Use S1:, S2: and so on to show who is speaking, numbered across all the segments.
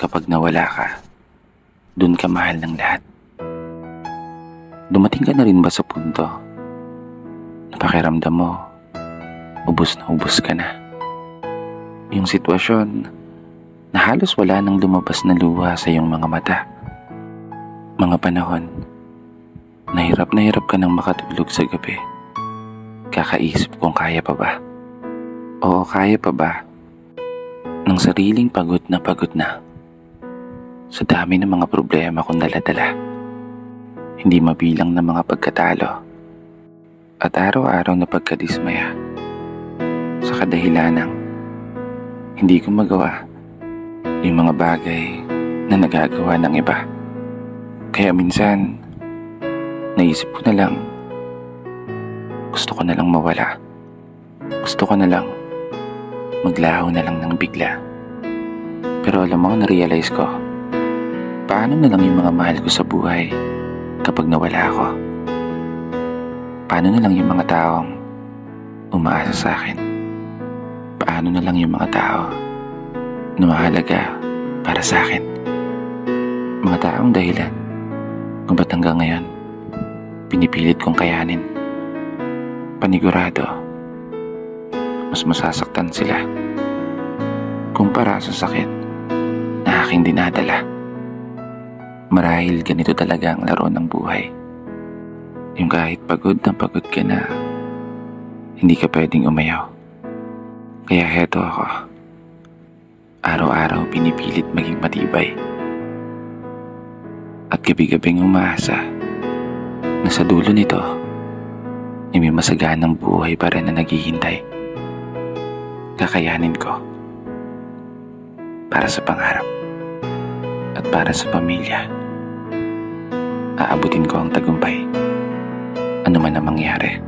S1: kapag nawala ka, dun ka mahal ng lahat. Dumating ka na rin ba sa punto na pakiramdam mo, ubos na ubos ka na? Yung sitwasyon na halos wala nang lumabas na luha sa iyong mga mata. Mga panahon na hirap ka nang makatulog sa gabi. Kakaisip kung kaya pa ba. Oo, kaya pa ba ng sariling pagod na sa dami ng mga problema kong dala-dala. Hindi mabilang na mga pagkatalo at araw-araw na pagkadismaya sa kadahilan ng hindi ko magawa yung mga bagay na nagagawa ng iba. Kaya minsan, naisip ko na lang, gusto ko na lang mawala. Gusto ko na lang maglaho na lang ng bigla. Pero alam mo, na-realize ko, paano na lang yung mga mahal ko sa buhay kapag nawala ako? Paano na lang yung mga taong umaasa sa akin? Paano na lang yung mga tao na mahalaga para sa akin? Mga taong dahilan kung ba't hanggang ngayon pinipilit kong kayanin. Panigurado, mas masasaktan sila kumpara sa sakit na aking dinadala. Marahil ganito talaga ang laro ng buhay. Yung kahit pagod ka na, hindi ka pwedeng umayaw. Kaya heto ako, araw-araw pinipilit maging matibay. At gabi-gabing umaasa na sa dulo nito ay may masaganang buhay pa rin na naghihintay. Kakayanin ko para sa pangarap at para sa pamilya. Aabutin ko ang tagumpay, ano man ang mangyari.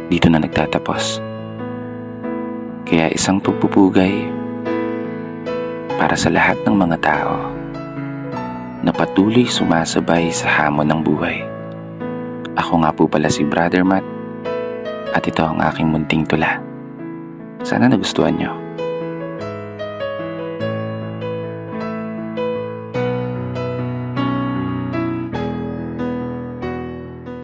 S1: Dito na nagtatapos. Kaya isang pagpupugay para sa lahat ng mga tao na patuloy sumasabay sa hamon ng buhay. Ako nga po pala si Brother Matt at ito ang aking munting tula. Sana nagustuhan nyo.